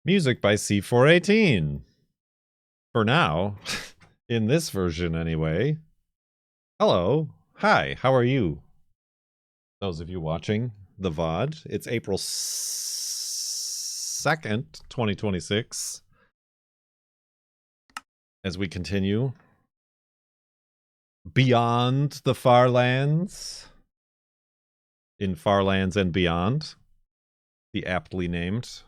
Music by C418. For now, in this version anyway. Hello. Hi, how are you? Those of you watching the VOD, it's April 2nd, 2026. As we continue beyond the Farlands, in Farlands and Beyond, the aptly named.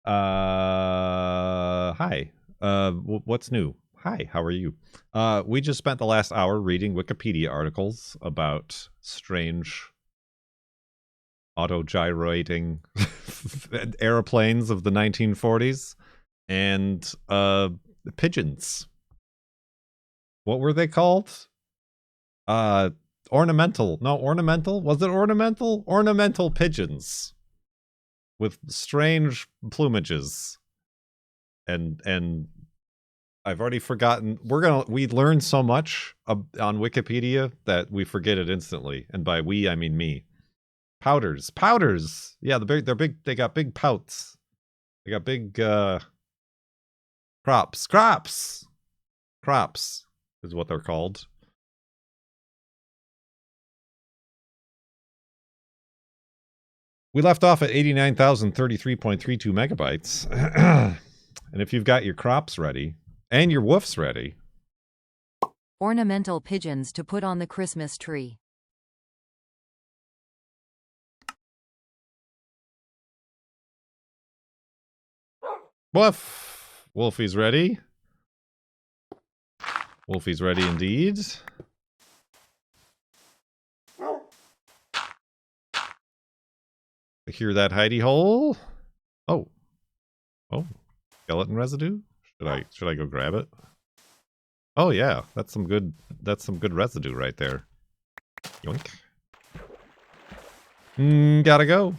Hi. What's new? Hi, how are you? We just spent the last hour reading Wikipedia articles about strange auto-gyrating airplanes of the 1940s and pigeons. What were they called? Ornamental. No, ornamental? Was it ornamental? Ornamental pigeons with strange plumages. And I've already forgotten. We learn so much on Wikipedia that we forget it instantly. And by we, I mean me. Powders. Yeah, they're big. They got big pouts. They got big crops is what they're called. We left off at 89,033.32 megabytes. And if you've got your crops ready and your woofs ready. Ornamental pigeons to put on the Christmas tree. Woof! Wolfie's ready. Wolfie's ready indeed. I hear that hidey hole. Oh. Skeleton residue? Should I go grab it? Oh yeah, that's some good residue right there. Yoink. Gotta go.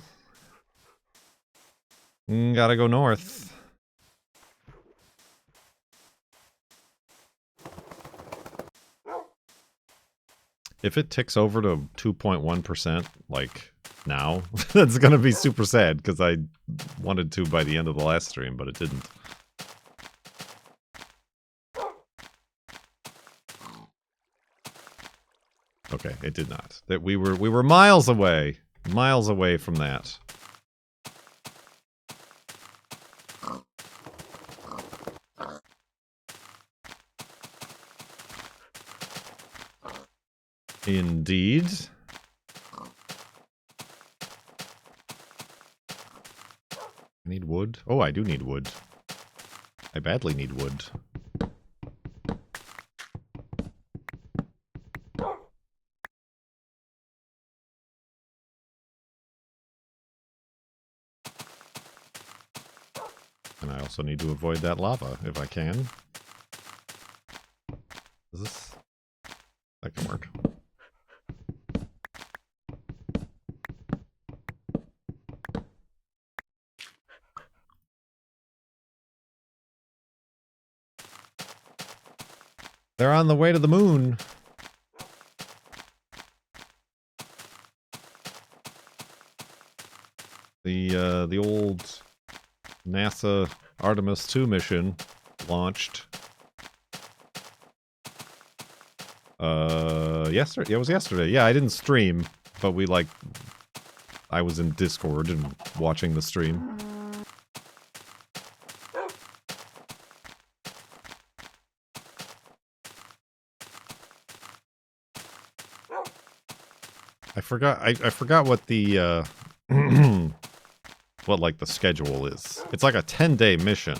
Gotta go north. If it ticks over to 2.1%, like now, that's gonna be super sad because I wanted to by the end of the last stream, but it didn't. Okay, it did not. That we were miles away from that. Indeed. I need wood. Oh, I do need wood. I badly need wood. And I also need to avoid that lava if I can. Is this? That can work. They're on the way to the moon. The old NASA Artemis 2 mission launched yesterday. It was yesterday. Yeah, I didn't stream, but I was in Discord and watching the stream. I forgot what the what like the schedule is. It's like a 10-day mission.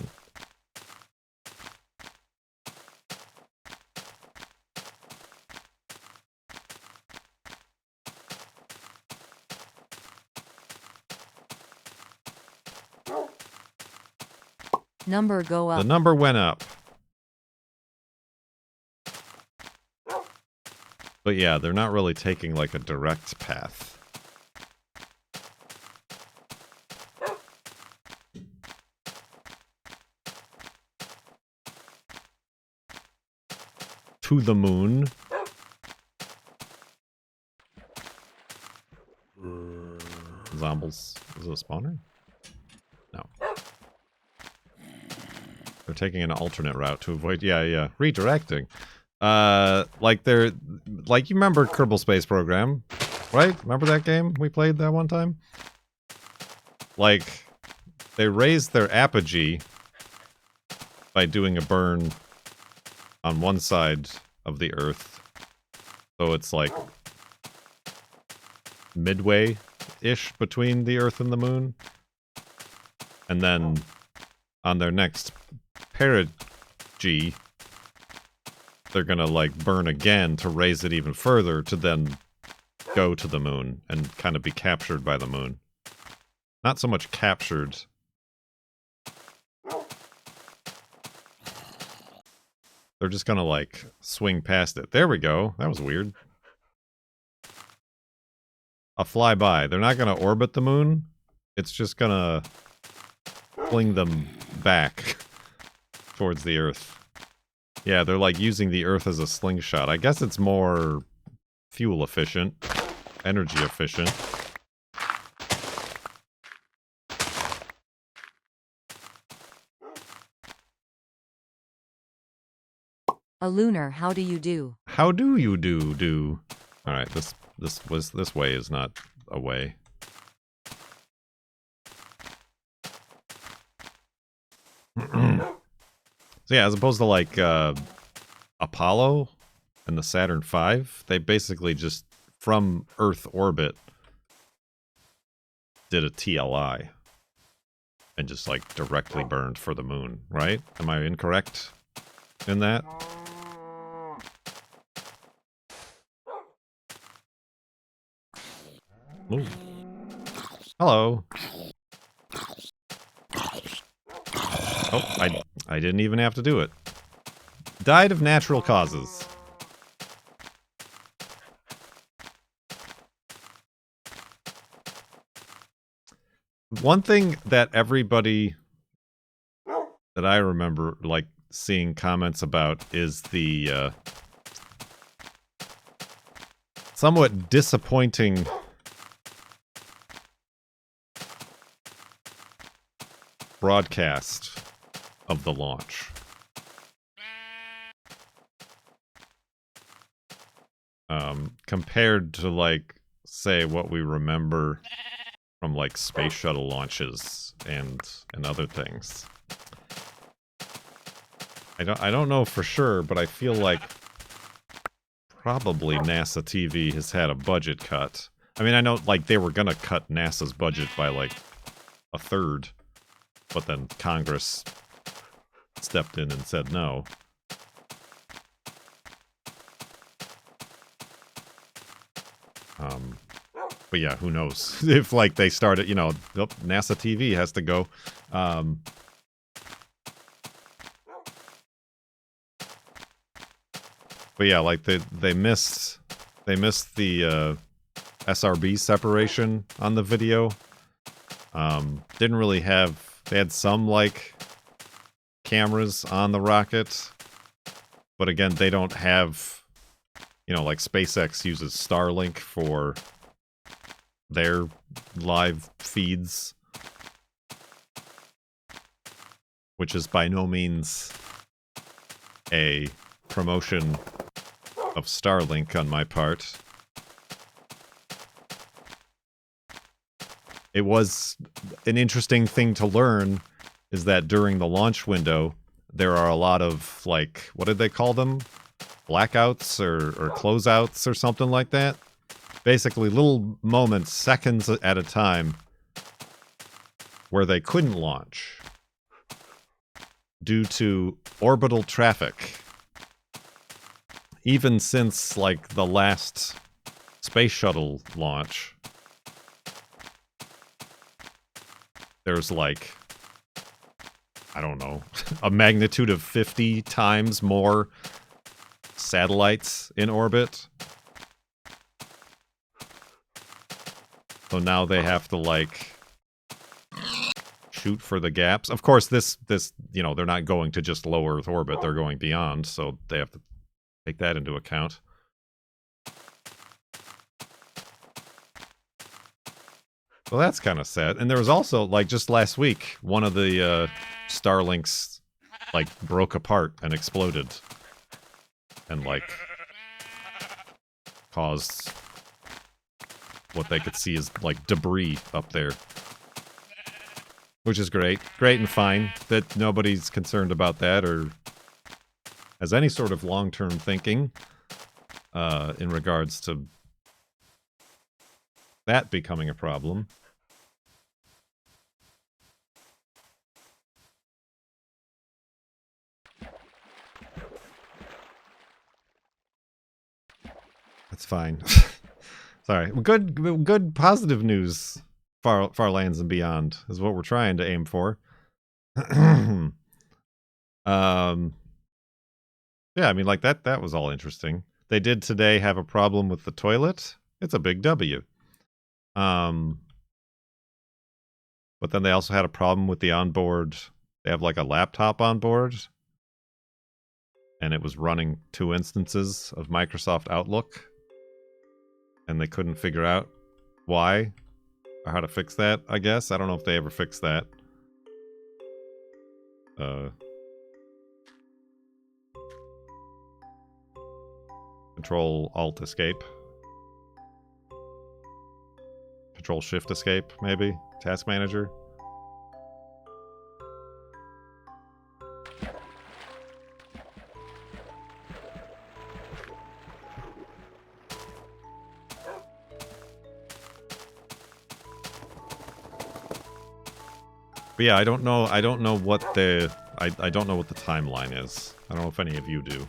Number go up. The number went up. But yeah, they're not really taking like a direct path. To the moon. Zombies. Is it a spawner? No. They're taking an alternate route to avoid... Yeah, redirecting. Like you remember Kerbal Space Program, right? Remember that game we played that one time? Like, they raised their apogee by doing a burn on one side of the Earth. So it's like midway-ish between the Earth and the Moon. And then on their next perigee, they're gonna like burn again to raise it even further to then go to the Moon and kind of be captured by the Moon. Not so much captured. They're just gonna like swing past it. There we go. That was weird. A flyby. They're not gonna orbit the Moon. It's just gonna fling them back towards the Earth. Yeah, they're like using the Earth as a slingshot. I guess it's more fuel efficient, energy efficient. A lunar, how do you do? How do you do? All right, this way is not a way. So yeah, as opposed to like Apollo and the Saturn V, they basically just from Earth orbit did a TLI and just like directly burned for the Moon, right? Am I incorrect in that? Ooh. Hello. Oh, I didn't even have to do it. Died of natural causes. One thing that everybody that I remember like seeing comments about is the somewhat disappointing broadcast of the launch. Compared to like, say, what we remember from like space shuttle launches and other things. I don't know for sure, but I feel like probably NASA TV has had a budget cut. I mean, I know like they were gonna cut NASA's budget by like a third, but then Congress stepped in and said no. But yeah, who knows? If like they started, you know, NASA TV has to go. But yeah, like they missed the SRB separation on the video. Didn't really have, they had some like cameras on the rocket, but again, they don't have, you know, like SpaceX uses Starlink for their live feeds, which is by no means a promotion of Starlink on my part. It was an interesting thing to learn is that during the launch window, there are a lot of, like, what did they call them? Blackouts or closeouts or something like that? Basically, little moments, seconds at a time, where they couldn't launch due to orbital traffic. Even since, like, the last space shuttle launch, there's, like, I don't know, a magnitude of 50 times more satellites in orbit. So now they have to, like, shoot for the gaps. Of course, this, you know, they're not going to just low Earth orbit, they're going beyond, so they have to take that into account. Well, that's kind of sad. And there was also, like, just last week, one of the Starlink's like broke apart and exploded and like caused what they could see as like debris up there, which is great and fine that nobody's concerned about that or has any sort of long-term thinking in regards to that becoming a problem. That's fine. Sorry. Good positive news. Farlands and beyond is what we're trying to aim for. Yeah, I mean, like that was all interesting. They did today have a problem with the toilet. It's a big W. But then they also had a problem with the onboard. They have like a laptop on board, and it was running 2 instances of Microsoft Outlook, and they couldn't figure out why or how to fix that, I guess. I don't know if they ever fixed that. Control Alt Escape. Control Shift Escape, maybe? Task Manager. But yeah, I don't know what the I don't know what the timeline is. I don't know if any of you do.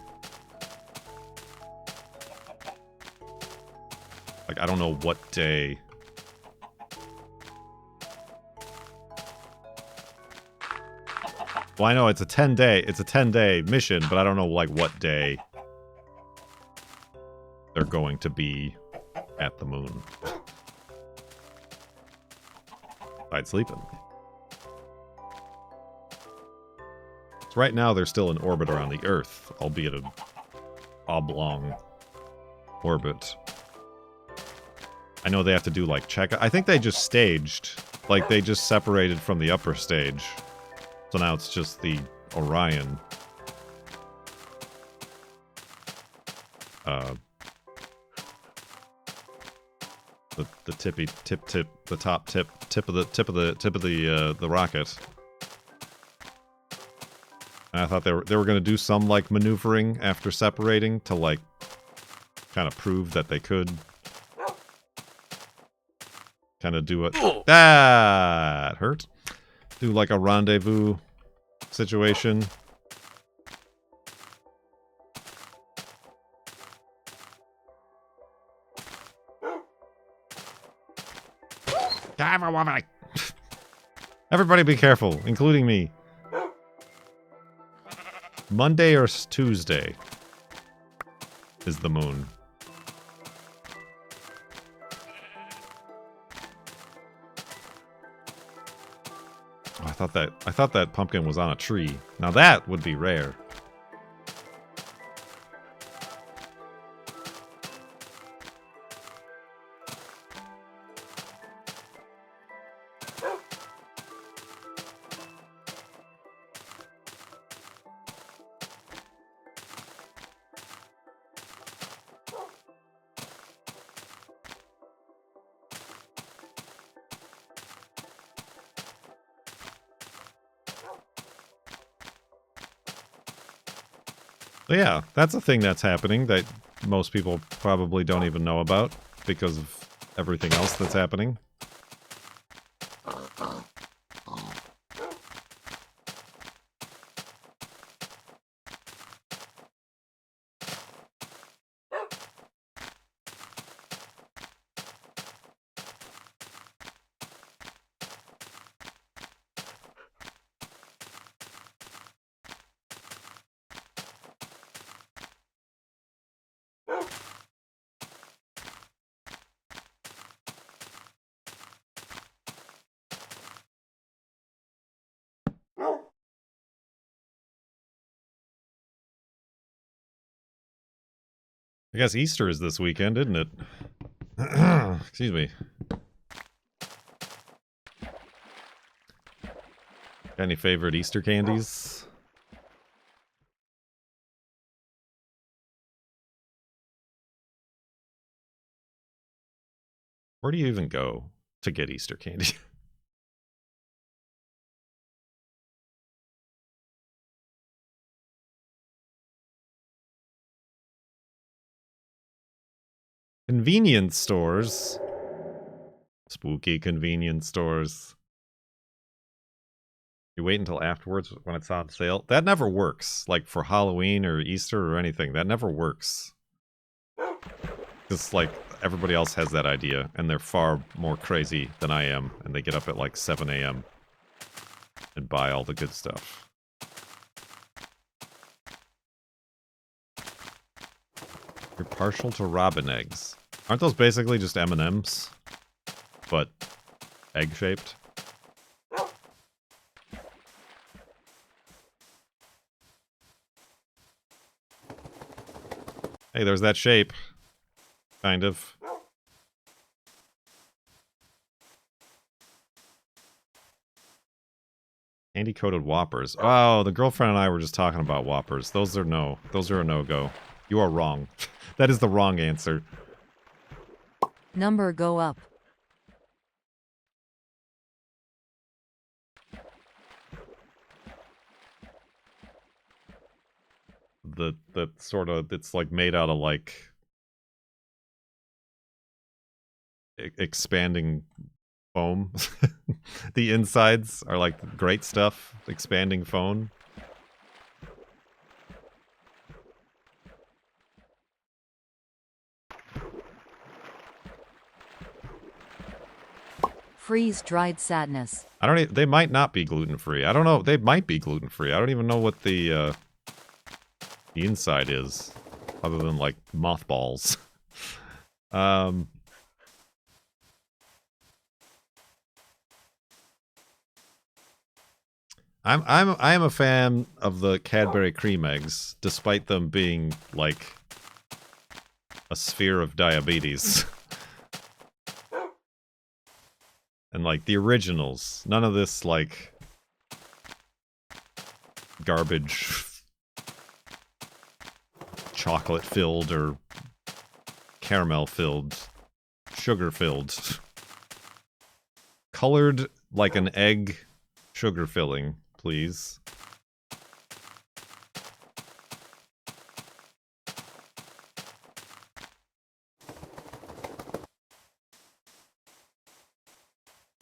Like, I don't know what day. Well, I know it's a 10-day mission, but I don't know like what day they're going to be at the moon. I'd sleeping. So right now they're still in orbit around the Earth, albeit an oblong orbit. I know they have to do like check. I think they just staged, like they just separated from the upper stage. So now it's just the Orion. The tippy tip, the top tip of the rocket. And I thought they were going to do some like maneuvering after separating to like kind of prove that they could kind of do it. That hurt. Do like a rendezvous situation. Everybody be careful, including me. Monday or Tuesday is the moon. Oh, I thought that pumpkin was on a tree. Now that would be rare. So yeah, that's a thing that's happening that most people probably don't even know about because of everything else that's happening. I guess Easter is this weekend, isn't it? Excuse me. Got any favorite Easter candies? Where do you even go to get Easter candy? Convenience stores. Spooky convenience stores. You wait until afterwards when it's on sale. That never works. Like for Halloween or Easter or anything. That never works. Just like everybody else has that idea, and they're far more crazy than I am, and they get up at like 7 a.m. and buy all the good stuff. You're partial to robin eggs. Aren't those basically just M&Ms? But egg-shaped? Hey, there's that shape. Kind of. Candy-coated Whoppers. Oh, the girlfriend and I were just talking about Whoppers. Those are no. Those are a no-go. You are wrong. That is the wrong answer. Number go up. The sort of, it's like made out of like expanding foam. The insides are like great stuff. Expanding foam. Freeze-dried sadness. I don't. They might not be gluten free. I don't know. They might be gluten free. I don't even know what the inside is, other than like mothballs. I'm a fan of the Cadbury cream eggs, despite them being like a sphere of diabetes. And like the originals, none of this like garbage, chocolate filled or caramel filled, sugar filled, colored like an egg, sugar filling, please.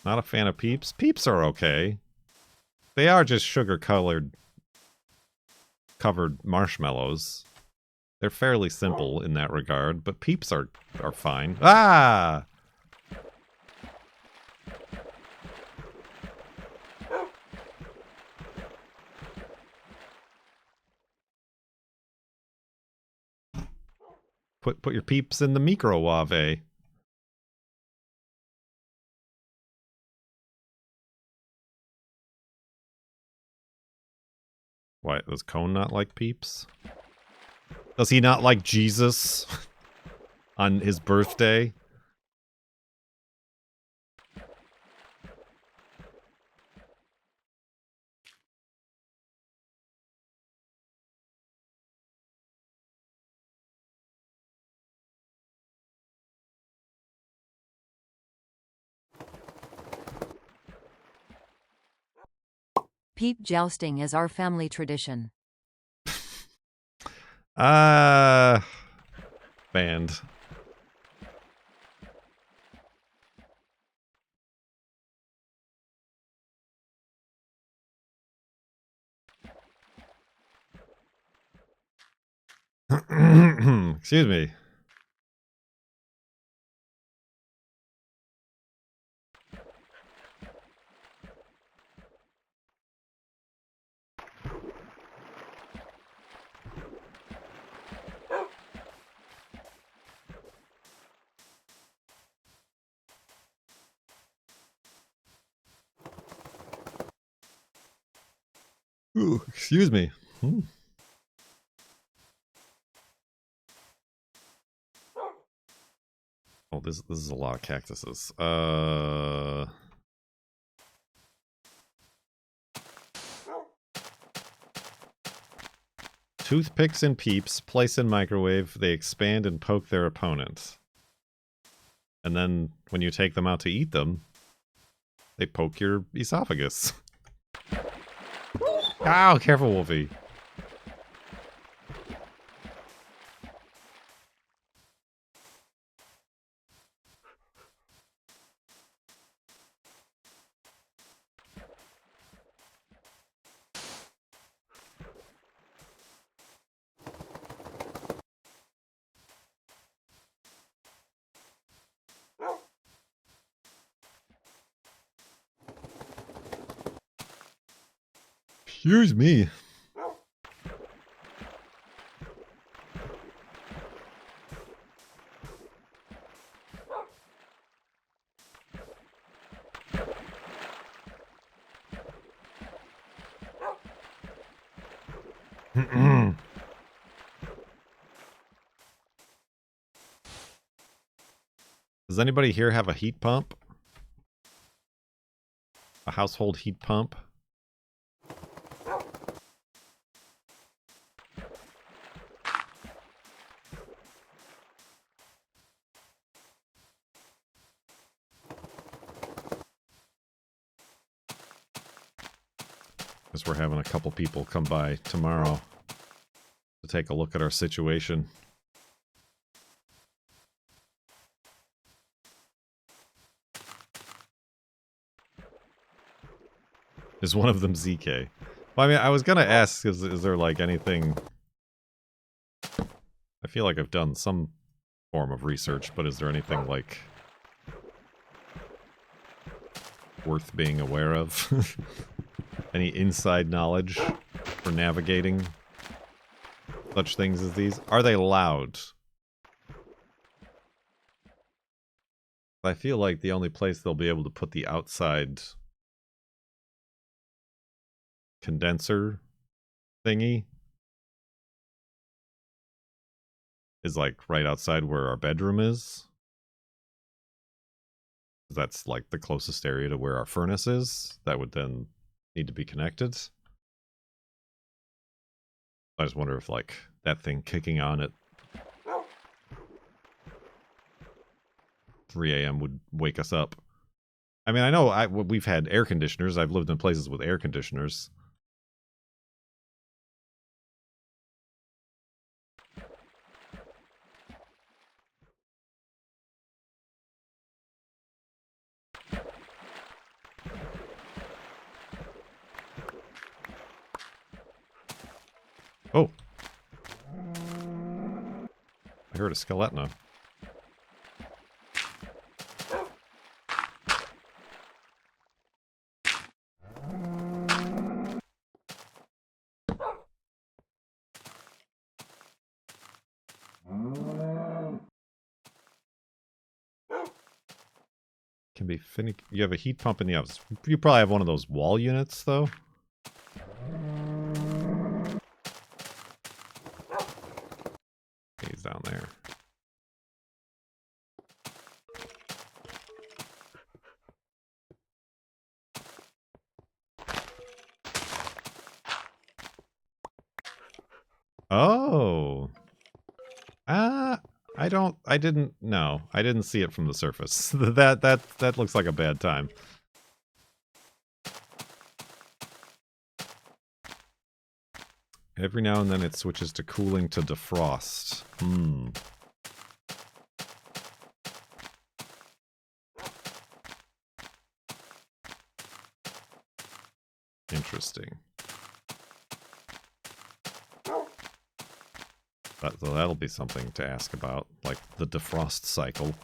Not a fan of Peeps. Peeps are okay. They are just sugar-covered marshmallows. They're fairly simple in that regard, but Peeps are fine. Ah! Put your Peeps in the microwave. Why, does Cone not like Peeps? Does he not like Jesus on his birthday? Peep jousting is our family tradition. Banned. Excuse me. Ooh, excuse me. Oh, this is a lot of cactuses. Toothpicks and Peeps, place in microwave, they expand and poke their opponent. And then when you take them out to eat them, they poke your esophagus. Ow, careful, Wolfie. Excuse me. Does anybody here have a heat pump? A household heat pump? Guess we're having a couple people come by tomorrow to take a look at our situation. Is one of them ZK? Well, I mean, I was gonna ask, is there like anything... I feel like I've done some form of research, but is there anything like worth being aware of? Any inside knowledge for navigating such things as these? Are they loud? I feel like the only place they'll be able to put the outside condenser thingy is like right outside where our bedroom is. That's like the closest area to where our furnace is. That would then need to be connected. I just wonder if like that thing kicking on at 3 a.m. would wake us up. I mean, I know we've had air conditioners. I've lived in places with air conditioners. Oh. I heard a skeleton. Can be finicky. You have a heat pump in the office. You probably have one of those wall units, though. He's down there. Oh. I didn't see it from the surface. That looks like a bad time. Every now and then it switches to cooling to defrost. Interesting. So that'll be something to ask about, like the defrost cycle.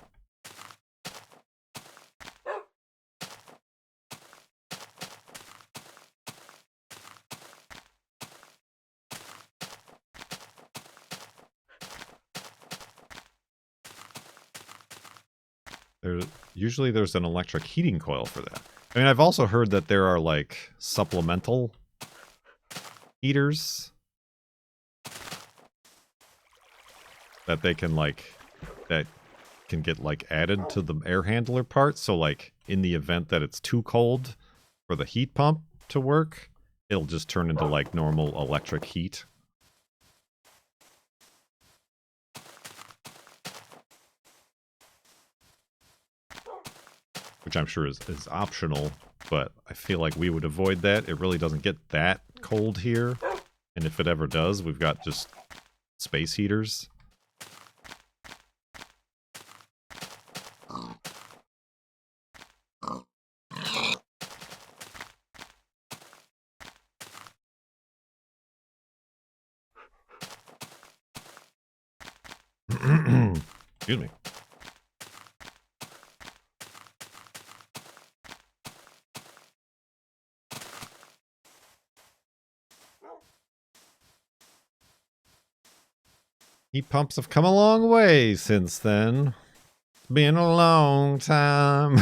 Usually there's an electric heating coil for that. I mean, I've also heard that there are like supplemental heaters that they can that can get like added to the air handler part. So like in the event that it's too cold for the heat pump to work, it'll just turn into like normal electric heat. which I'm sure is optional, but I feel like we would avoid that. It really doesn't get that cold here, and if it ever does, we've got just space heaters. Excuse me. Heat pumps have come a long way since then. Been a long time.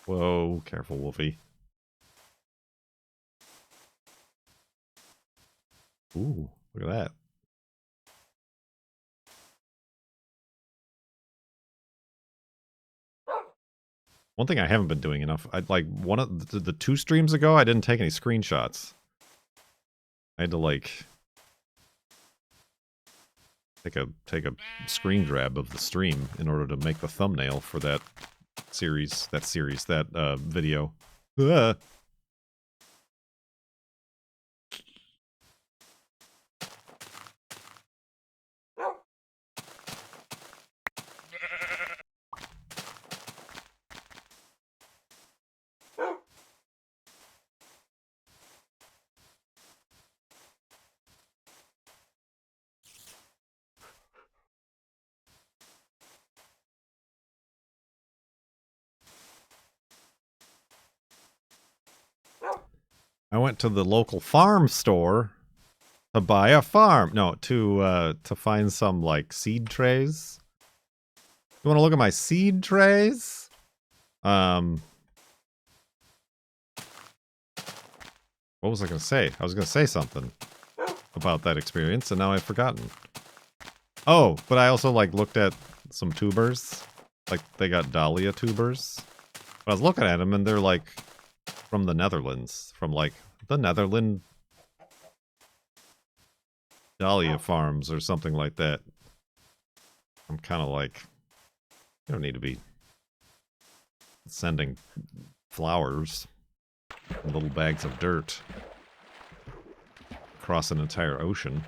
Whoa, careful, Wolfie. Ooh, look at that. One thing I haven't been doing enough, I like one of the 2 streams ago, I didn't take any screenshots. I had to like take a screen grab of the stream in order to make the thumbnail for that video. Ah. I went to the local farm store to buy a farm. No, to find some like seed trays. You want to look at my seed trays? What was I going to say? I was going to say something about that experience, and now I've forgotten. Oh, but I also like looked at some tubers. Like they got dahlia tubers. But I was looking at them, and they're like from the Netherlands, from like the Netherlands dahlia farms or something like that. I'm kind of like, you don't need to be sending flowers in little bags of dirt across an entire ocean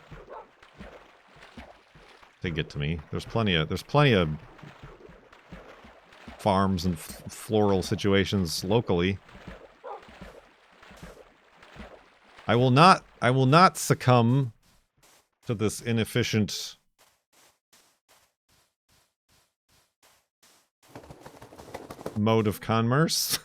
to get to me. There's plenty of farms and floral situations locally. I will not succumb to this inefficient mode of commerce.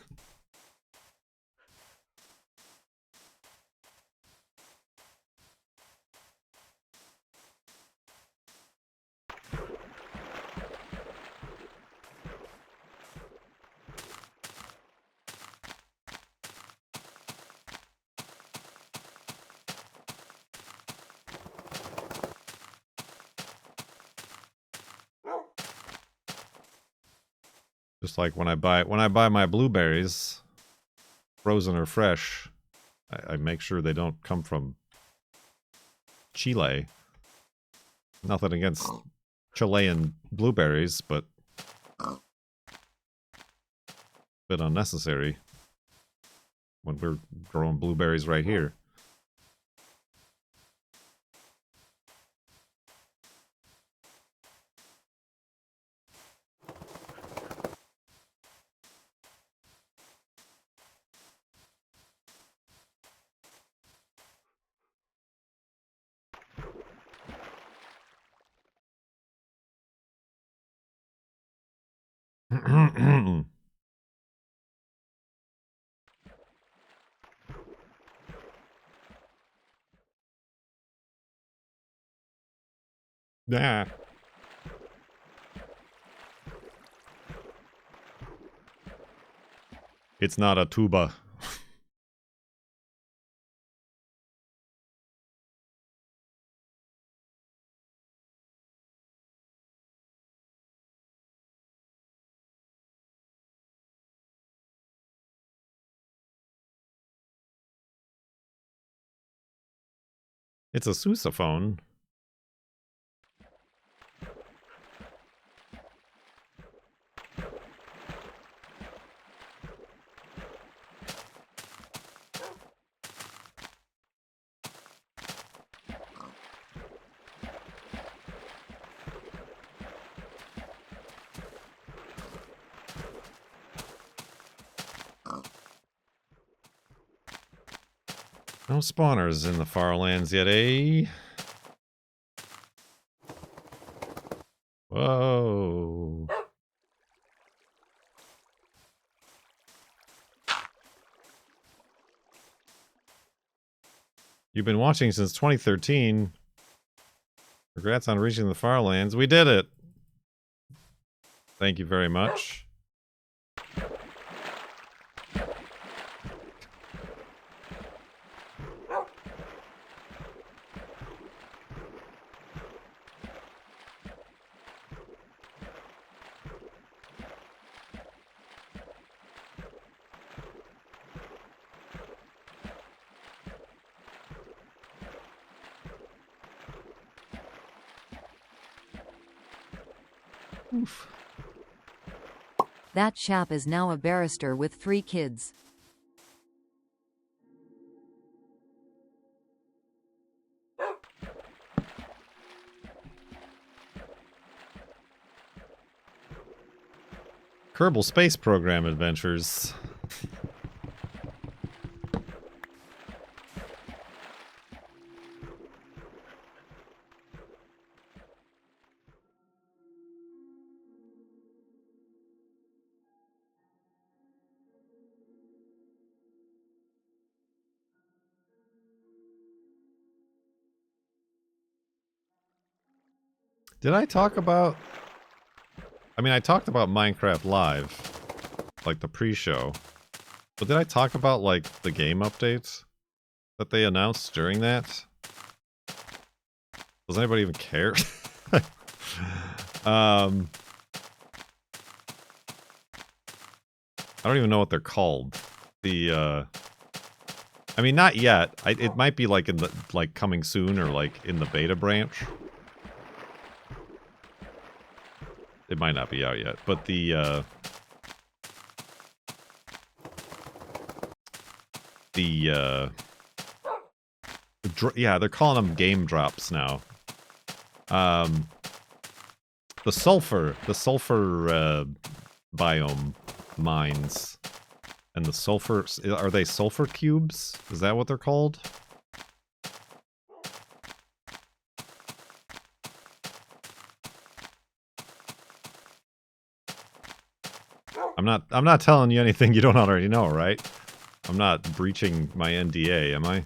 Just like when I buy my blueberries, frozen or fresh, I make sure they don't come from Chile. Nothing against Chilean blueberries, but a bit unnecessary when we're growing blueberries right here. Nah. It's not a tuba. It's a sousaphone. No spawners in the Farlands yet, eh? Whoa. You've been watching since 2013. Congrats on reaching the Farlands. We did it! Thank you very much. Oof. That chap is now a barrister with 3 kids. Kerbal Space Program adventures. Did I talk about... I mean, I talked about Minecraft Live, like the pre-show. But did I talk about, like, the game updates that they announced during that? Does anybody even care? I don't even know what they're called. The, I mean, not yet. It might be, like, in the, like, coming soon or, like, in the beta branch. It might not be out yet, but the yeah, they're calling them game drops now. The sulfur biome mines, and the sulfur, are they sulfur cubes? Is that what they're called? I'm not telling you anything you don't already know, right? I'm not breaching my NDA, am I?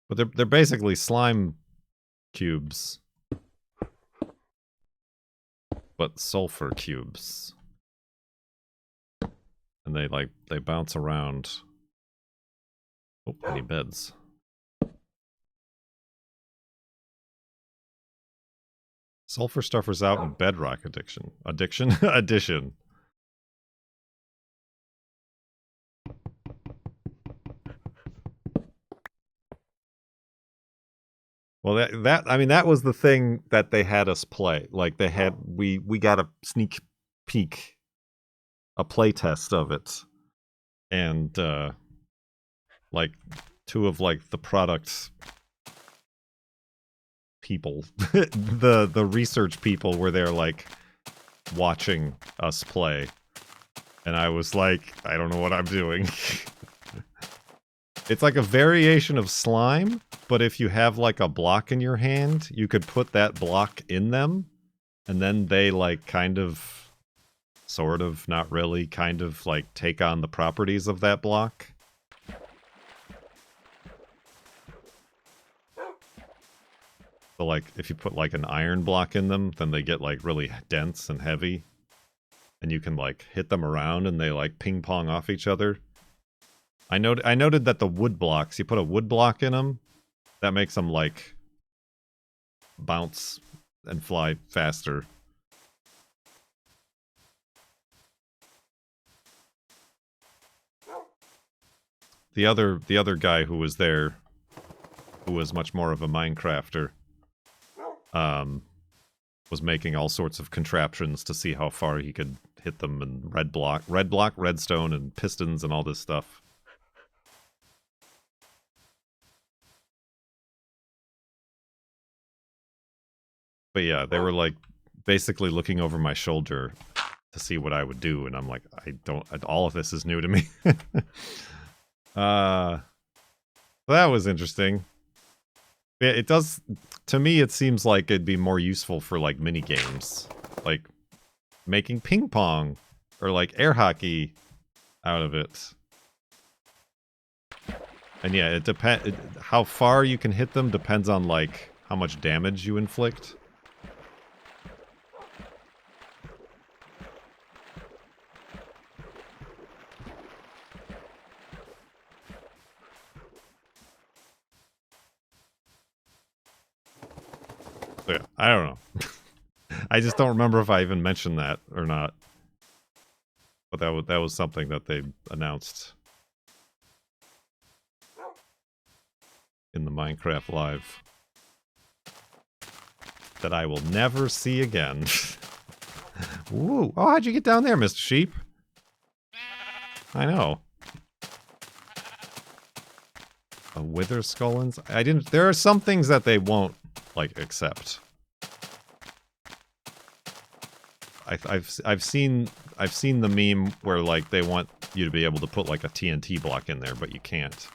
But they're basically slime cubes. But sulfur cubes. And they bounce around. Oh, I need beds. Sulfur Stuffer's out in Bedrock Addiction. Addition. Well, I mean, that was the thing that they had us play. Like, we got a sneak peek, a play test of it. And, like, 2 of, like, the product people, the research people were there, like, watching us play. And I was like, I don't know what I'm doing. It's like a variation of slime, but if you have, like, a block in your hand, you could put that block in them, and then they, like, kind of, sort of, not really, kind of, like, take on the properties of that block. So, like, if you put, like, an iron block in them, then they get, like, really dense and heavy. And you can, like, hit them around and they, like, ping-pong off each other. I noted that the wood blocks, you put a wood block in them, that makes them, like, bounce and fly faster. The other guy who was there, who was much more of a Minecrafter, was making all sorts of contraptions to see how far he could hit them, and red block, redstone, and pistons, and all this stuff. But yeah, they were like basically looking over my shoulder to see what I would do, and I'm like, all of this is new to me. That was interesting. Yeah, it does, to me it seems like it'd be more useful for like mini games, like making ping pong or like air hockey out of it. And yeah, it depends, how far you can hit them depends on like how much damage you inflict. So, yeah, I don't know. I just don't remember if I even mentioned that or not. But that was something that they announced in the Minecraft Live that I will never see again. Ooh. Oh, how'd you get down there, Mr. Sheep? I know. A wither skullens? I didn't. There are some things that they won't like accept. I've seen the meme where like they want you to be able to put like a TNT block in there, but you can't.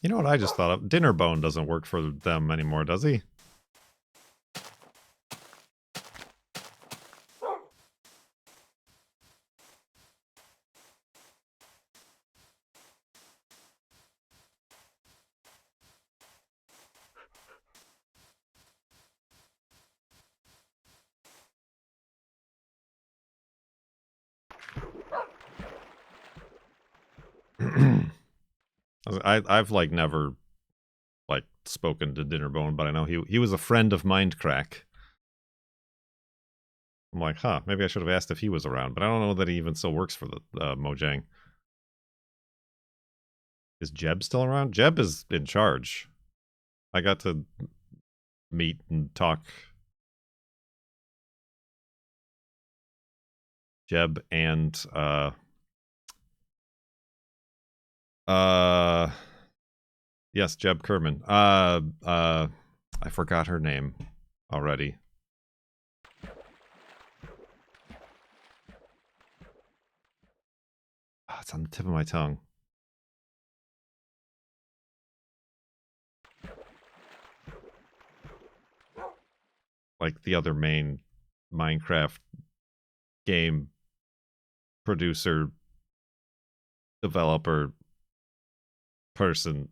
You know what I just thought of? Dinnerbone doesn't work for them anymore, does he? I've like never like spoken to Dinnerbone, but I know he was a friend of Mindcrack. I'm like, huh, maybe I should have asked if he was around, but I don't know that he even still works for the Mojang. Is Jeb still around? Jeb is in charge. I got to meet and talk. Jeb and yes, Jeb Kerman. I forgot her name already. Oh, it's on the tip of my tongue. Like the other main Minecraft game producer, developer, person.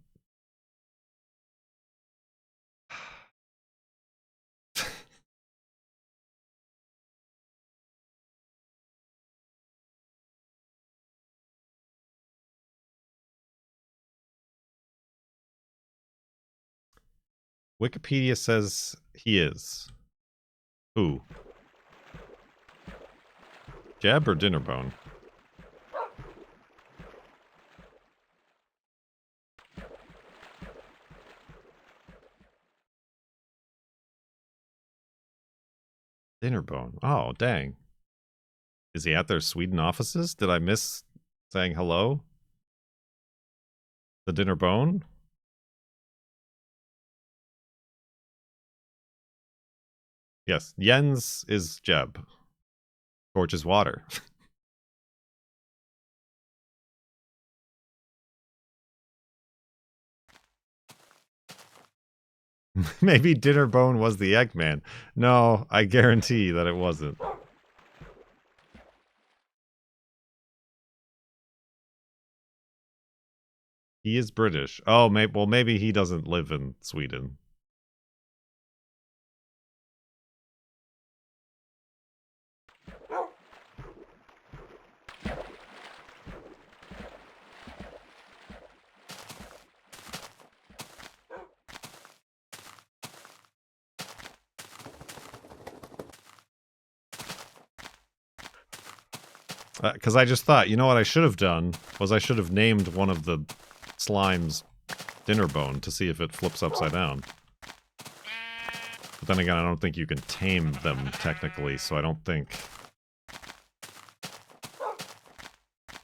Wikipedia says he is. Who? Jeb or Dinnerbone? Dinnerbone. Oh, dang. Is he at their Sweden offices? Did I miss saying hello? The Dinnerbone? Yes, Jens is Jeb. Torch is water. Maybe Dinnerbone was the Eggman. No, I guarantee that it wasn't. He is British. Oh, well, maybe he doesn't live in Sweden. Because I just thought, you know what I should have done was I should have named one of the slimes Dinnerbone to see if it flips upside down. But then again, I don't think you can tame them technically, so I don't think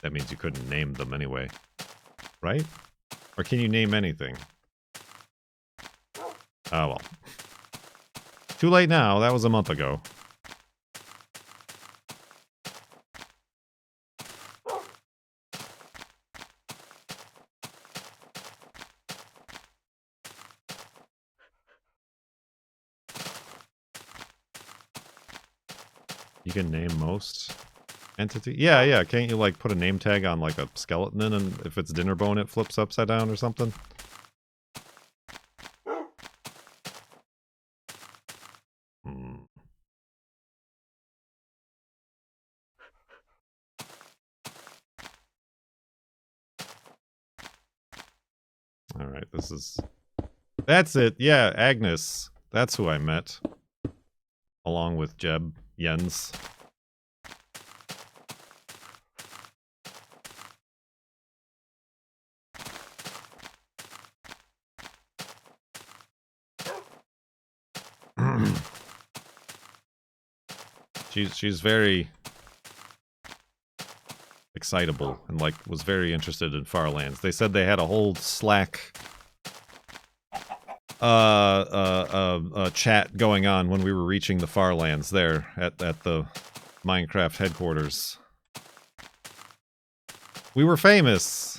that means you couldn't name them anyway. Right? Or can you name anything? Oh well. Too late now, that was a month ago. You can name most entity? Yeah, can't you like put a name tag on like a skeleton and if it's Dinnerbone it flips upside down or something? Alright, this is... That's it, yeah, Agnes. That's who I met. Along with Jeb Jens. She's very excitable and like was very interested in Farlands. They said they had a whole Slack chat going on when we were reaching the Farlands there at the Minecraft headquarters. We were famous.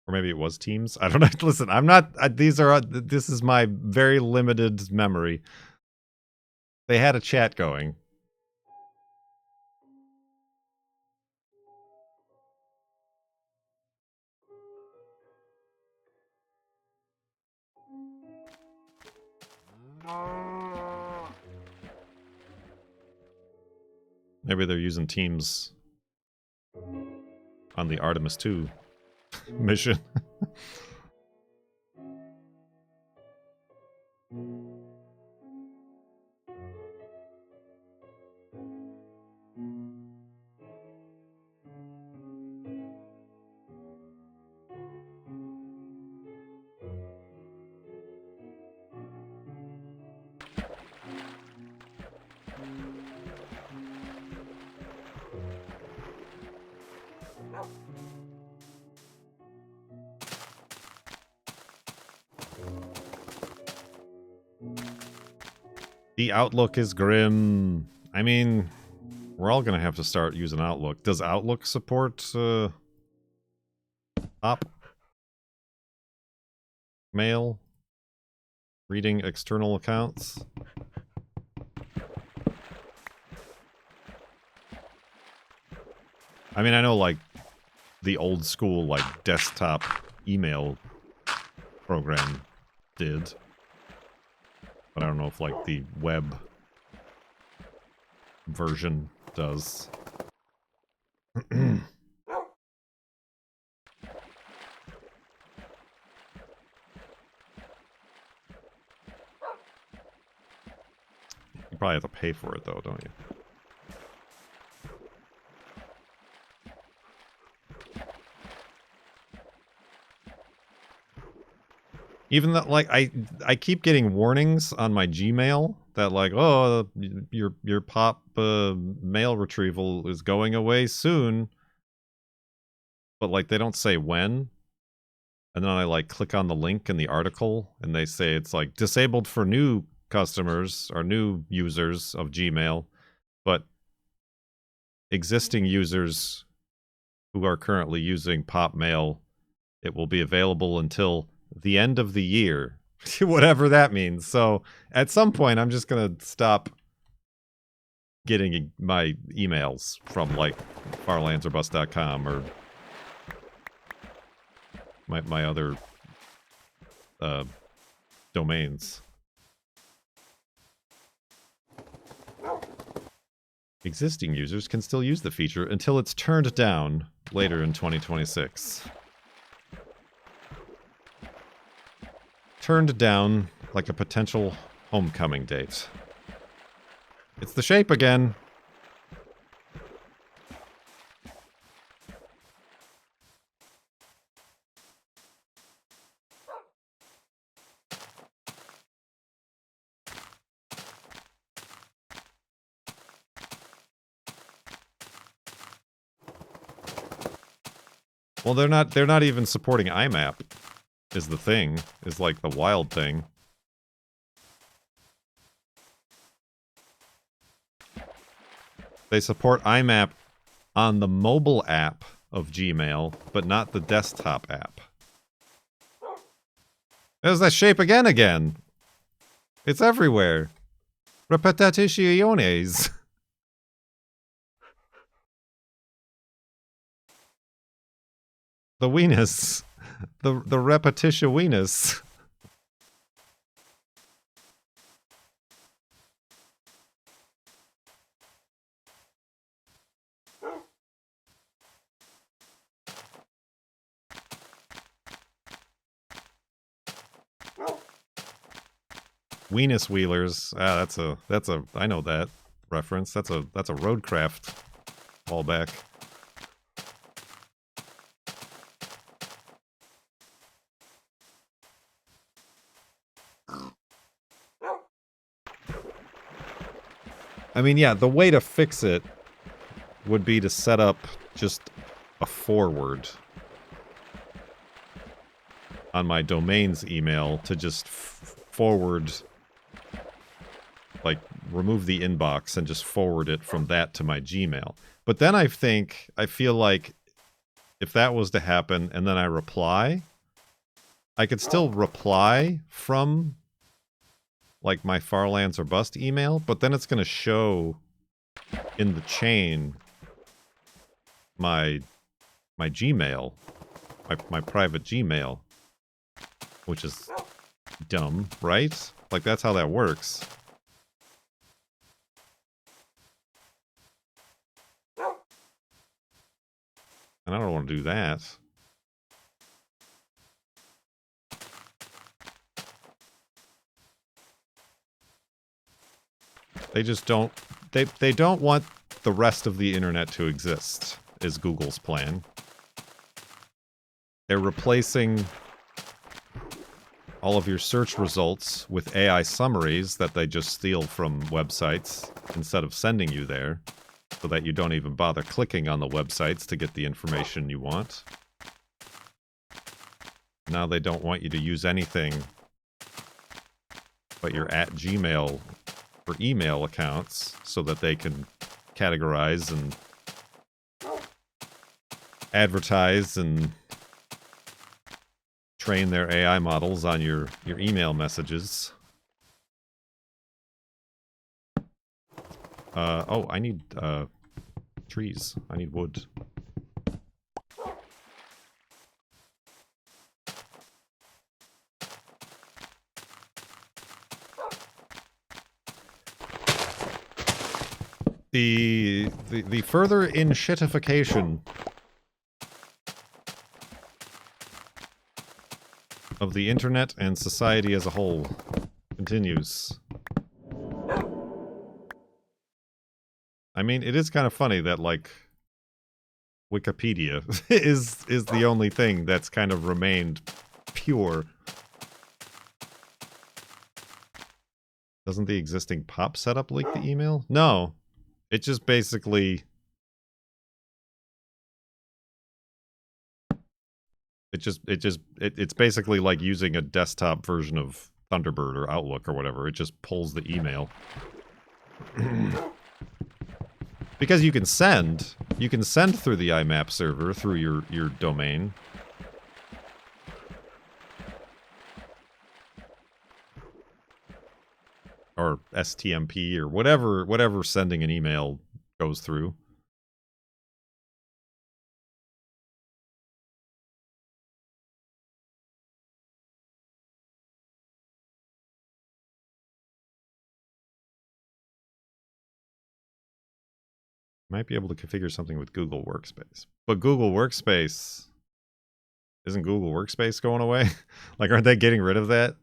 Or maybe it was Teams. I don't know. Listen, I'm not... this is my very limited memory. They had a chat going. Maybe they're using Teams on the Artemis 2 mission. The Outlook is grim. I mean, we're all gonna have to start using Outlook. Does Outlook support op mail? Reading external accounts? I mean, I know like the old school like desktop email program did. But I don't know if, like, the web version does. You probably have to pay for it, though, don't you? Even though, like, I keep getting warnings on my Gmail that like, oh, your pop mail retrieval is going away soon, but like they don't say when. And then I like click on the link in the article and they say it's like disabled for new customers or new users of Gmail, but existing users who are currently using pop mail, it will be available until the end of the year. Whatever that means. So at some point I'm just gonna stop getting my emails from like farlandsorbust.com or my other domains. Existing users can still use the feature until it's turned down later in 2026. Turned down like a potential homecoming date. It's the shape again. Well, they're not even supporting IMAP is the thing, is like the wild thing. They support IMAP on the mobile app of Gmail, but not the desktop app. There's that shape again. It's everywhere. Repetitiones. The weenus. The repetition weenus. Weenus wheelers. Ah, that's a I know that reference. That's a roadcraft fallback. I mean, yeah, the way to fix it would be to set up just a forward on my domain's email to just forward, like, remove the inbox and just forward it from that to my Gmail. But then I feel like if that was to happen and then I reply, I could still reply from like my Farlands or Bust email, but then it's going to show in the chain my Gmail, my private Gmail, which is dumb, right? Like that's how that works. And I don't want to do that. They just don't, they don't want the rest of the internet to exist, is Google's plan. They're replacing all of your search results with AI summaries that they just steal from websites instead of sending you there, so that you don't even bother clicking on the websites to get the information you want. Now they don't want you to use anything but your @Gmail for email accounts so that they can categorize and advertise and train their AI models on your email messages. Oh, I need trees. I need wood. The further in shitification of the internet and society as a whole continues. I mean, it is kind of funny that, like, Wikipedia is the only thing that's kind of remained pure. Doesn't the existing pop setup leak the email? No. It just basically... It's basically like using a desktop version of Thunderbird or Outlook or whatever. It just pulls the email. Because you can send through the IMAP server through your domain. Or STMP or whatever sending an email goes through. Might be able to configure something with Google Workspace. But Google Workspace... Isn't Google Workspace going away? Like, aren't they getting rid of that?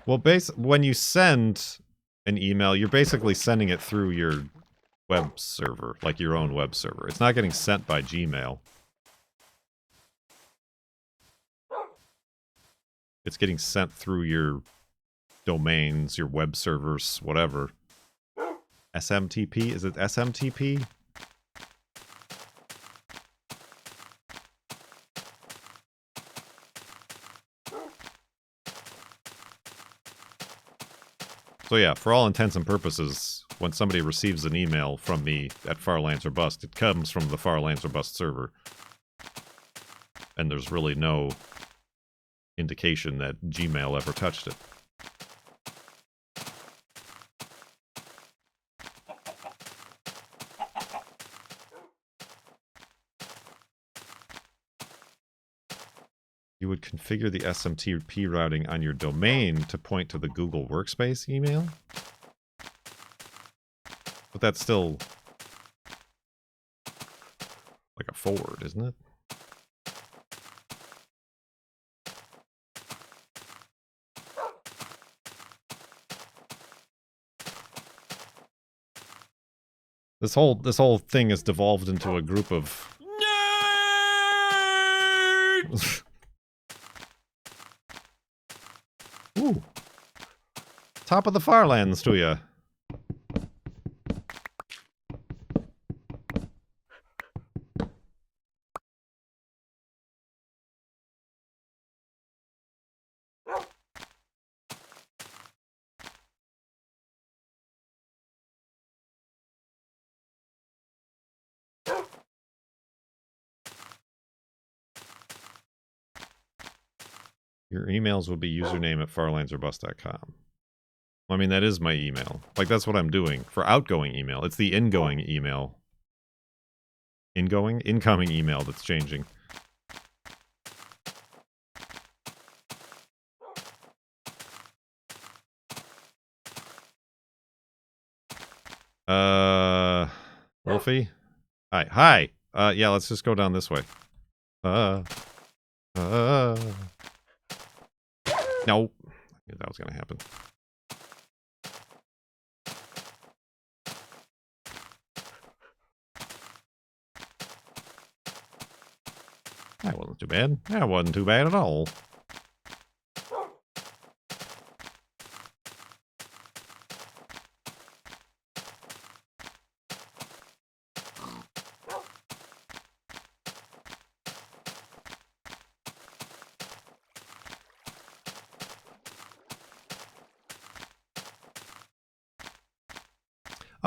Well, when you send an email, you're basically sending it through your web server, like your own web server. It's not getting sent by Gmail. It's getting sent through your domains, your web servers, whatever. SMTP? Is it SMTP? So yeah, for all intents and purposes, when somebody receives an email from me at Farlands or Bust, it comes from the Farlands or Bust server. And there's really no indication that Gmail ever touched it. You would configure the SMTP routing on your domain to point to the Google Workspace email? But that's still like a forward, isn't it? This whole thing has devolved into a group of nerds. Ooh. Top of the Farlands to ya. Your emails will be username at farlandsorbust.com. I mean, that is my email. Like, that's what I'm doing for outgoing email. It's the ingoing email. Incoming email that's changing. Wolfie? Hi. Yeah, let's just go down this way. No. I knew that was gonna happen. That wasn't too bad. That wasn't too bad at all.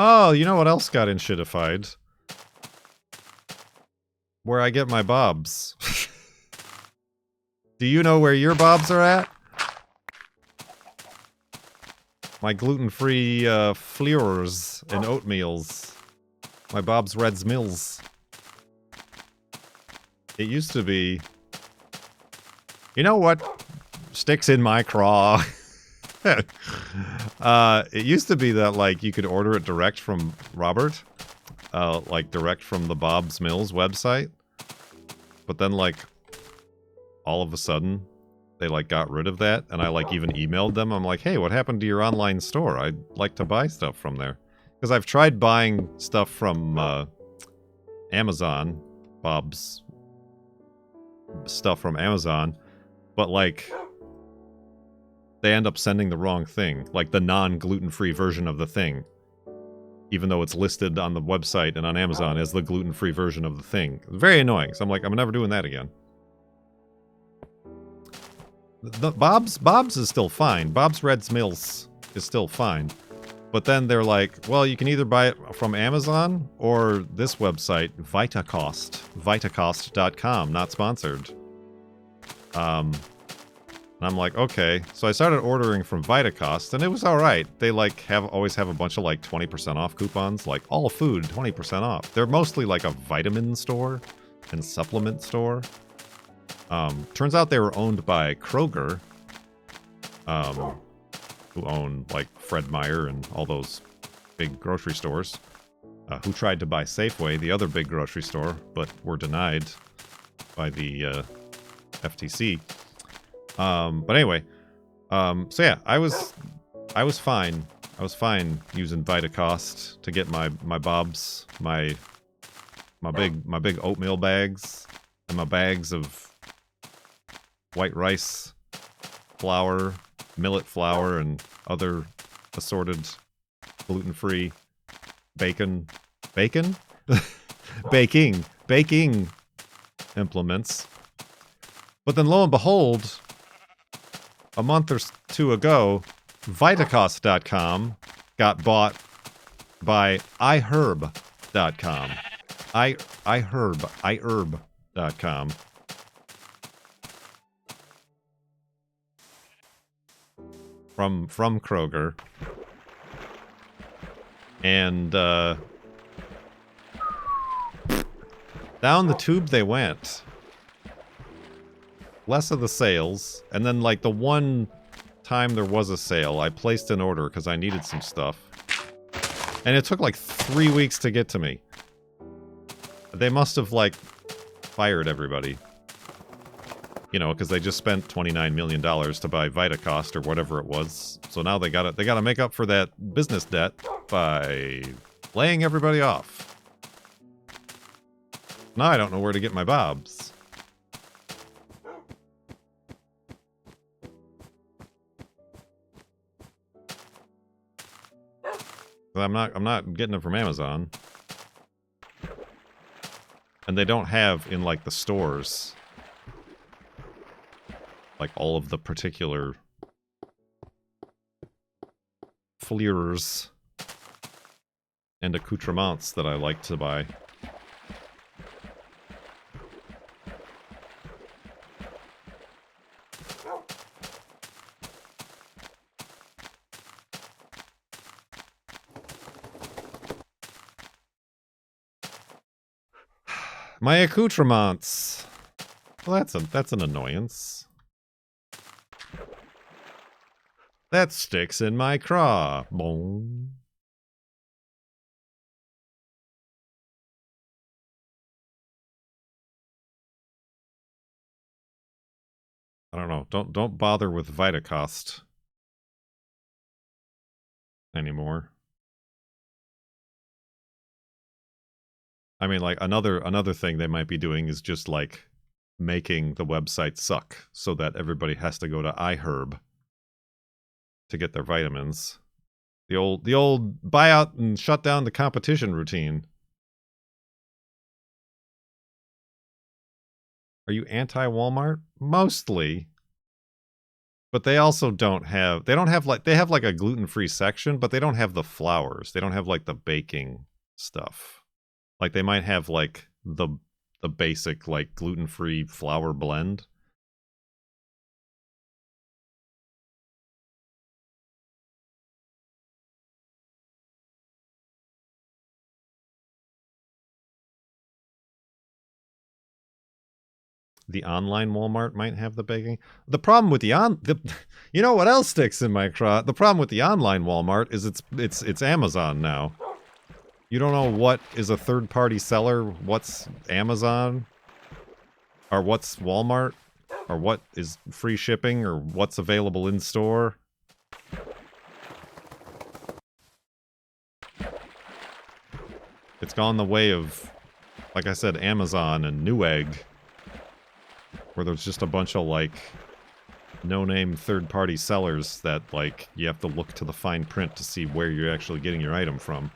Oh, you know what else got enshittified? Where I get my bobs. Do you know where your bobs are at? My gluten-free fleurs and oatmeals. My Bob's Reds Mills. It used to be... You know what sticks in my craw? It used to be that, like, you could order it direct from Robert. Like, direct from the Bob's Mills website. But then, like, all of a sudden, they like got rid of that, and I like even emailed them. I'm like, hey, what happened to your online store? I'd like to buy stuff from there. Because I've tried buying stuff from Amazon, Bob's stuff from Amazon, but like they end up sending the wrong thing, like the non-gluten-free version of the thing, even though it's listed on the website and on Amazon as the gluten-free version of the thing. It's very annoying. So I'm like, I'm never doing that again. Bob's is still fine. Bob's Red Mills is still fine. But then they're like, well, you can either buy it from Amazon or this website, Vitacost. Vitacost.com, not sponsored. And I'm like, okay. So I started ordering from Vitacost, and it was alright. They like always have a bunch of like 20% off coupons, like all food 20% off. They're mostly like a vitamin store and supplement store. Turns out they were owned by Kroger. Who own like Fred Meyer and all those big grocery stores, who tried to buy Safeway, the other big grocery store, but were denied by the FTC. But anyway, so yeah, I was fine. I was fine using Vitacost to get my Bob's, my big oatmeal bags, and my bags of white rice flour, millet flour, and other assorted gluten-free baking implements. But then lo and behold, a month or two ago, Vitacost.com got bought by iHerb.com. iHerb.com. From Kroger. And down the tube they went. Less of the sales, and then like the one time there was a sale, I placed an order because I needed some stuff. And it took like 3 weeks to get to me. They must have like fired everybody. You know, because they just spent $29 million to buy Vitacost or whatever it was. So now they gotta make up for that business debt by laying everybody off. Now I don't know where to get my Bobs. I'm not getting them from Amazon. And they don't have in like the stores like all of the particular fleurs and accoutrements that I like to buy. My accoutrements. Well, that's an annoyance. That sticks in my craw. Boom. I don't know. Don't bother with Vitacost anymore. I mean, like another thing they might be doing is just like making the website suck so that everybody has to go to iHerb to get their vitamins. The old buy out and shut down the competition routine. Are you anti-Walmart? Mostly. But they also they have like a gluten-free section, but they don't have the flours. They don't have like the baking stuff. Like they might have like the basic like gluten-free flour blend. The online Walmart might have the baking. The problem with you know what else sticks in my craw? The problem with the online Walmart is it's Amazon now. You don't know what is a third-party seller, what's Amazon, or what's Walmart. or what is free shipping, or what's available in store. It's gone the way of, like I said, Amazon and Newegg, where there's just a bunch of, like, no-name third-party sellers that, like, you have to look to the fine print to see where you're actually getting your item from.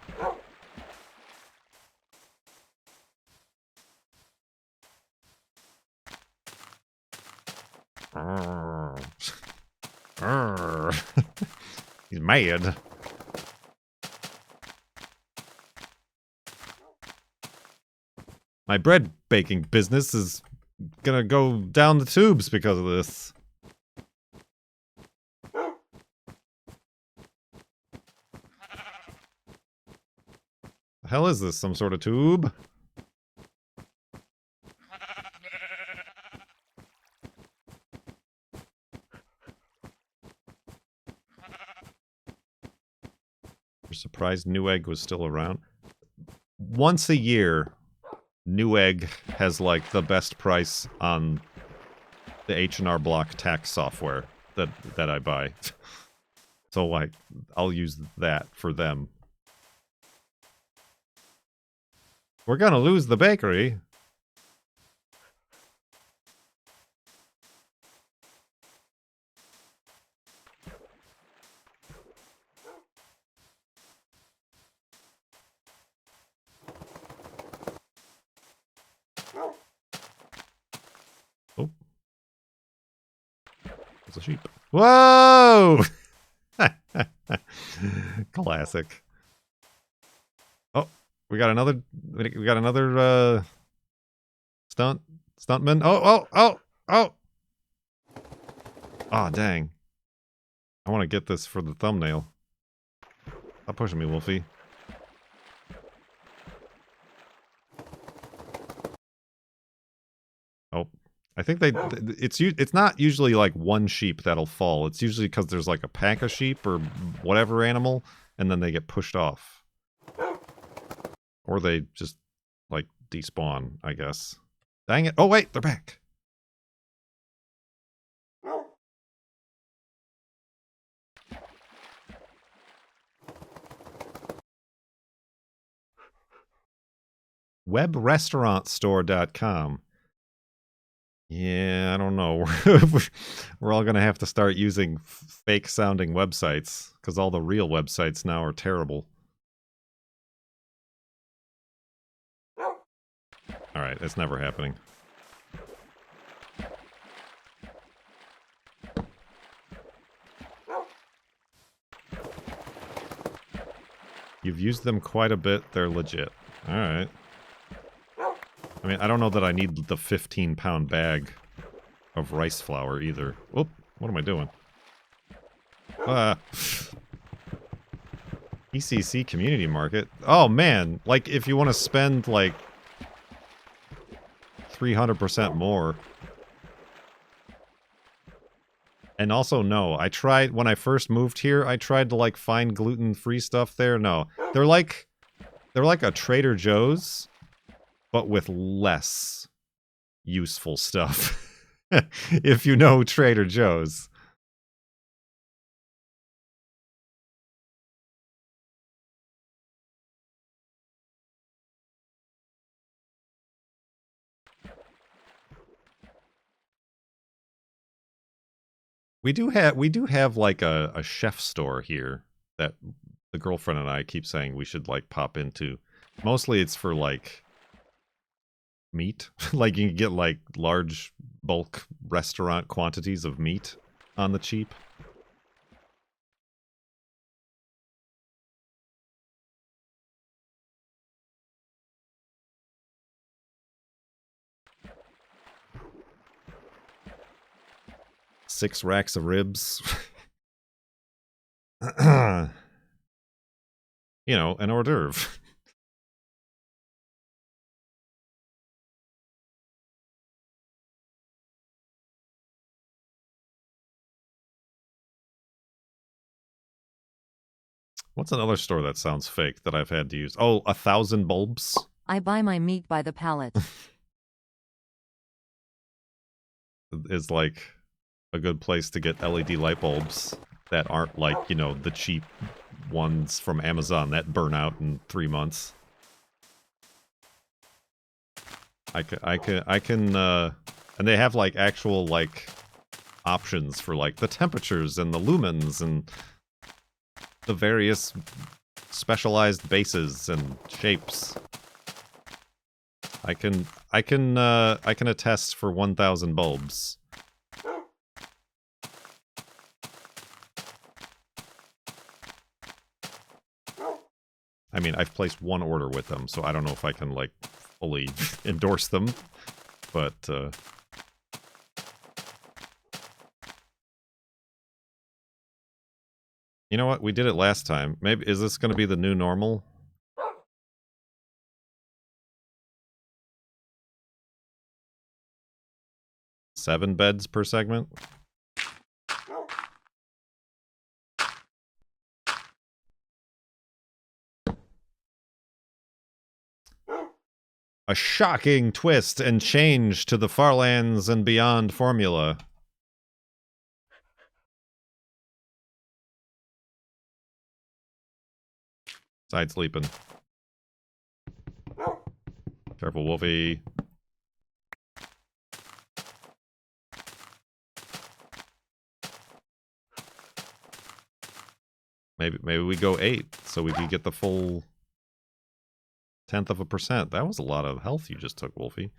He's mad. My bread baking business is gonna go down the tubes because of this. The hell is this? Some sort of tube? We're surprised Newegg was still around. Once a year, Newegg has, like, the best price on the H&R Block tax software that I buy. So, like, I'll use that for them. We're gonna lose the bakery. Oh. There's a sheep. Whoa! Classic. Oh, we got another stuntman. Oh. Ah, dang. I want to get this for the thumbnail. Stop pushing me, Wolfie. Oh, I think it's not usually like one sheep that'll fall. It's usually because there's like a pack of sheep or whatever animal, and then they get pushed off. Or they just, like, despawn, I guess. Dang it. Oh, wait, they're back. Webrestaurantstore.com. Yeah, I don't know. We're all going to have to start using fake-sounding websites, because all the real websites now are terrible. Alright, it's never happening. You've used them quite a bit. They're legit. Alright. I mean, I don't know that I need the 15-pound bag of rice flour either. Whoop, what am I doing? ECC Community Market. Oh, man. Like, if you want to spend, like, 300% more. And also, no, I tried, when I first moved here, I tried to, like, find gluten-free stuff there. No. They're like a Trader Joe's, but with less useful stuff. If you know Trader Joe's. We do have like a chef store here that the girlfriend and I keep saying we should, like, pop into. Mostly it's for, like, meat. Like, you can get, like, large bulk restaurant quantities of meat on the cheap. Six racks of ribs. You know, an hors d'oeuvre. What's another store that sounds fake that I've had to use? Oh, 1,000 bulbs? I buy my meat by the pallet. is like a good place to get LED light bulbs that aren't like, you know, the cheap ones from Amazon that burn out in 3 months. I can, and they have like actual like options for like the temperatures and the lumens and the various specialized bases and shapes. I can attest for 1,000 bulbs. I mean, I've placed one order with them, so I don't know if I can, like, fully endorse them, but, you know what? We did it last time. Maybe, is this gonna be the new normal? Seven beds per segment? A shocking twist and change to the Farlands and Beyond formula. Side sleeping. Careful, Wolfie. Maybe we go 8, so we can get the full 0.1%. That was a lot of health you just took, Wolfie.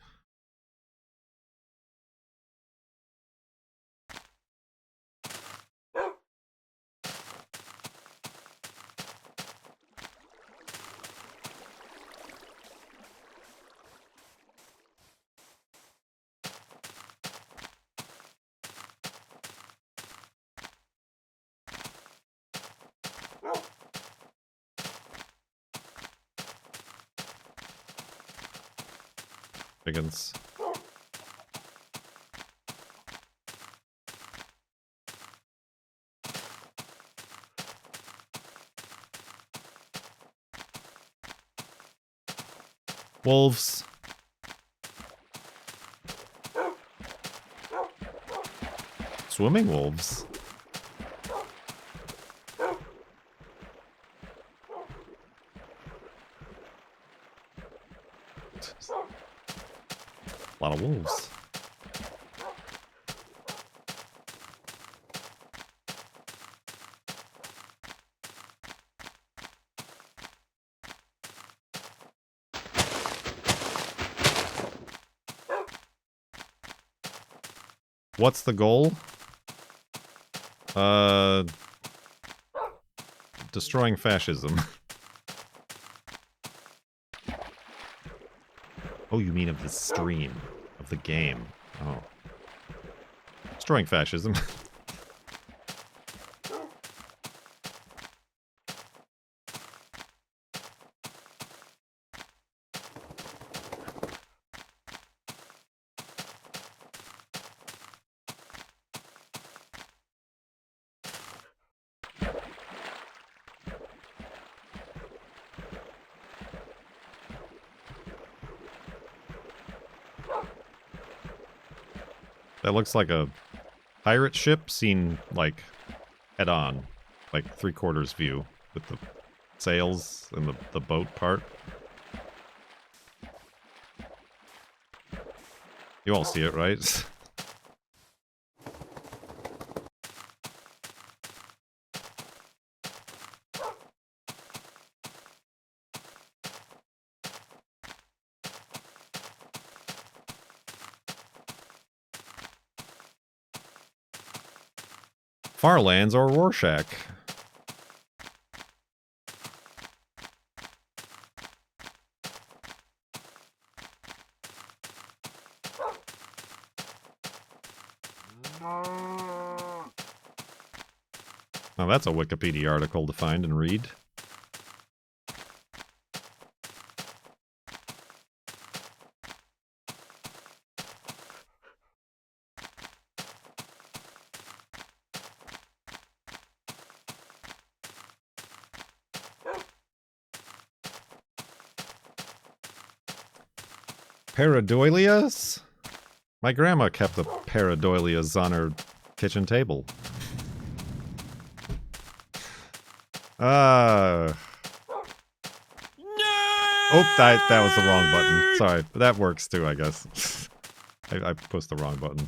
Pigeons. Wolves. Swimming wolves. A lot of wolves. What's the goal? Destroying fascism. Oh, you mean of the stream, of the game. Oh. Destroying fascism. That looks like a pirate ship seen, like, head-on. Like, 3/4 view with the sails and the boat part. You all see it, right? Farlands or Rorschach. Now that's a Wikipedia article to find and read. Pareidoilias? My grandma kept a pair of doilias on her kitchen table. Oh, that was the wrong button. Sorry, but that works too, I guess. I pushed the wrong button.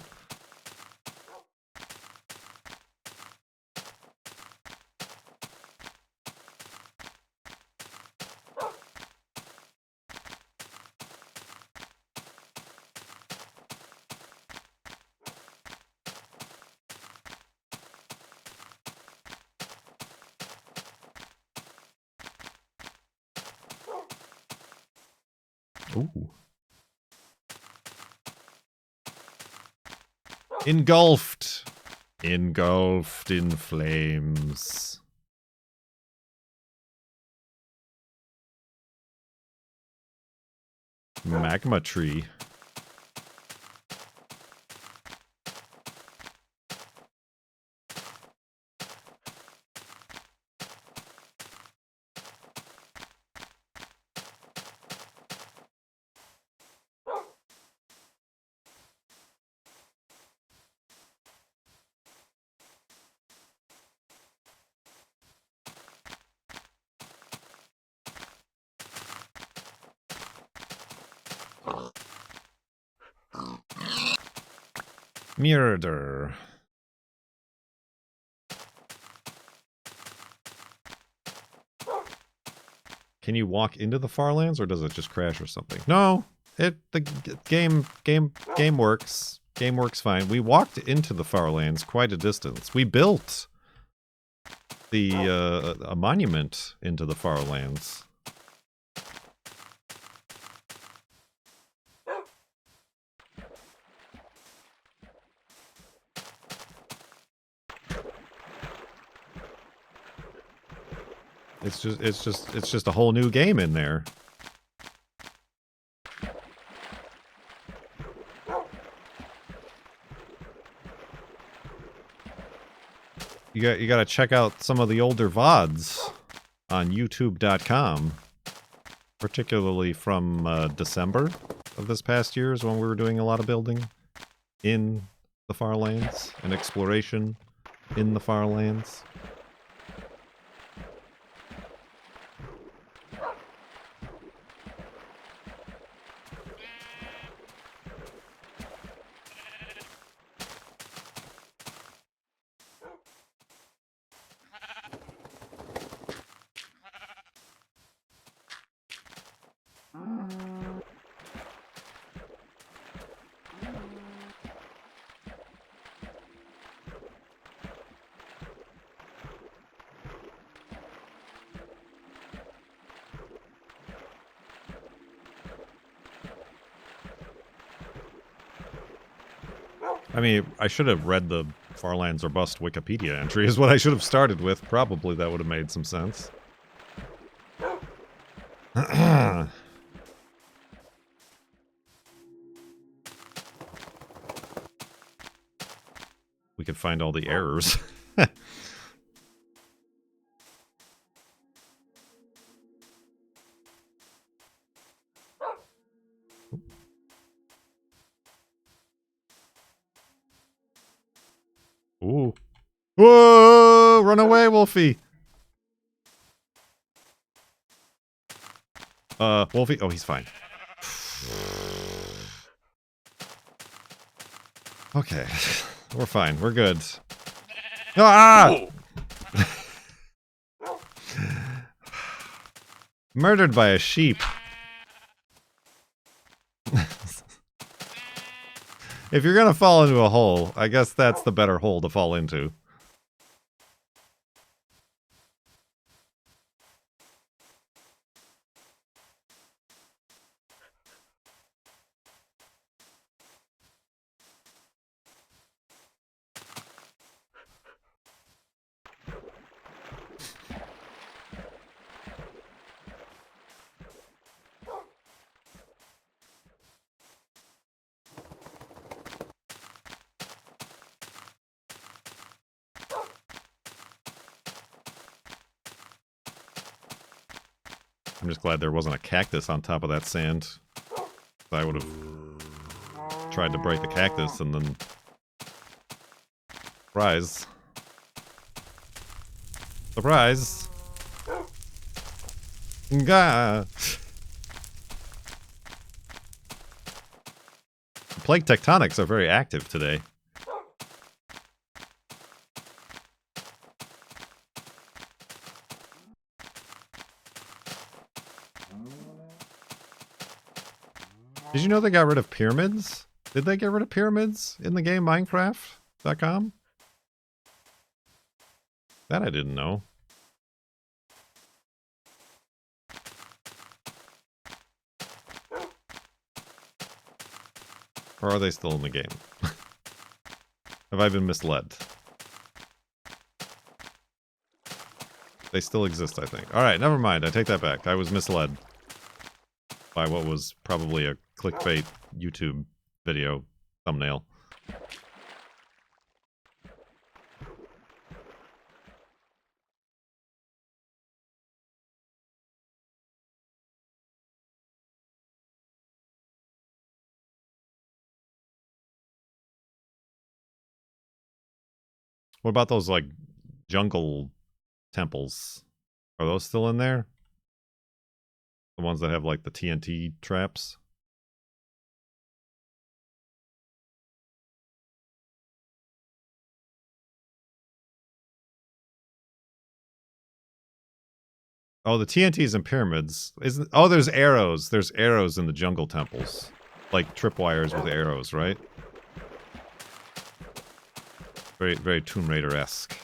Ooh. Engulfed. Engulfed in flames. Magma tree. Murder. Can you walk into the Farlands, or does it just crash or something? No, the game works. Game works fine. We walked into the Farlands quite a distance. We built the a monument into the Farlands. It's just a whole new game in there. You got to check out some of the older VODs on youtube.com, particularly from December of this past year is when we were doing a lot of building in the Farlands and exploration in the Farlands. I mean, I should have read the Farlands or Bust Wikipedia entry is what I should have started with. Probably that would have made some sense. We could find all the errors. Ooh. Whoa! Run away, Wolfie! Wolfie? Oh, he's fine. Okay. We're fine. We're good. Ah! Murdered by a sheep. If you're gonna fall into a hole, I guess that's the better hole to fall into. I'm just glad there wasn't a cactus on top of that sand. I would have tried to break the cactus and then... Surprise. Surprise! Gah! Plate tectonics are very active today. Did you know they got rid of pyramids? Did they get rid of pyramids in the game Minecraft.com? That I didn't know. Or are they still in the game? Have I been misled? They still exist, I think. Alright, never mind. I take that back. I was misled by what was probably a clickbait YouTube video thumbnail. What about those, like, jungle temples? Are those still in there? The ones that have, like, the TNT traps? Oh, the TNTs and pyramids. Oh, there's arrows. There's arrows in the jungle temples. Like tripwires with arrows, right? Very, very Tomb Raider-esque.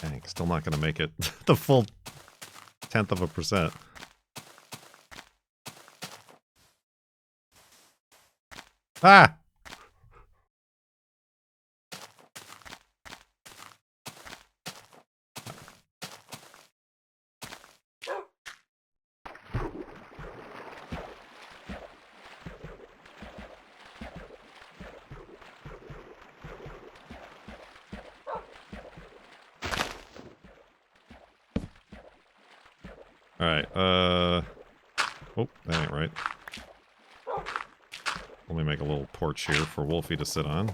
Dang, still not gonna make it the full 0.1%. Ah! Alright, oh, that ain't right. Let me make a little porch here for Wolfie to sit on.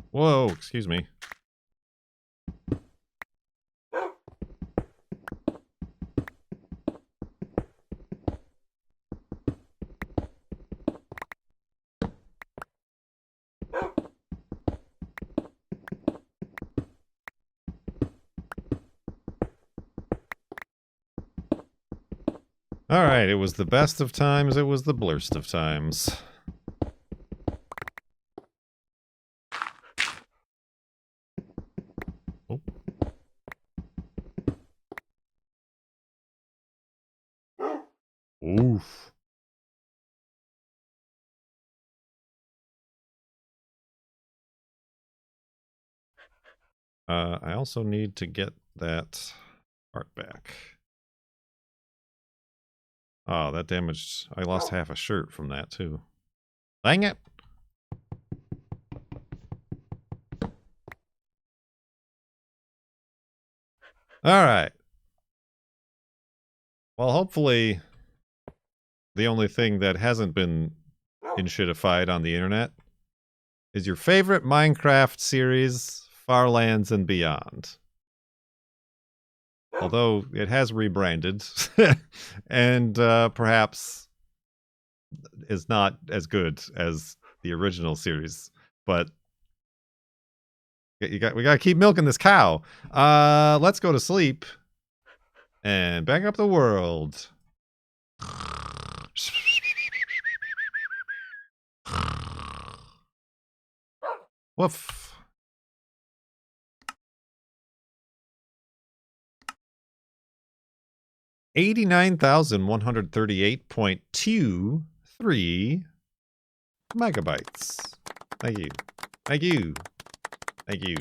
Whoa, excuse me. Alright, it was the best of times, it was the blurst of times. Oh. Oof. I also need to get that art back. Oh, that damaged... I lost half a shirt from that, too. Dang it! Alright. Well, hopefully... the only thing that hasn't been inshitified on the internet is your favorite Minecraft series, Farlands and Beyond. Although it has rebranded and perhaps is not as good as the original series, but we got to keep milking this cow. Let's go to sleep and back up the world. Woof. 89,138.23 megabytes. Thank you. Thank you. Thank you.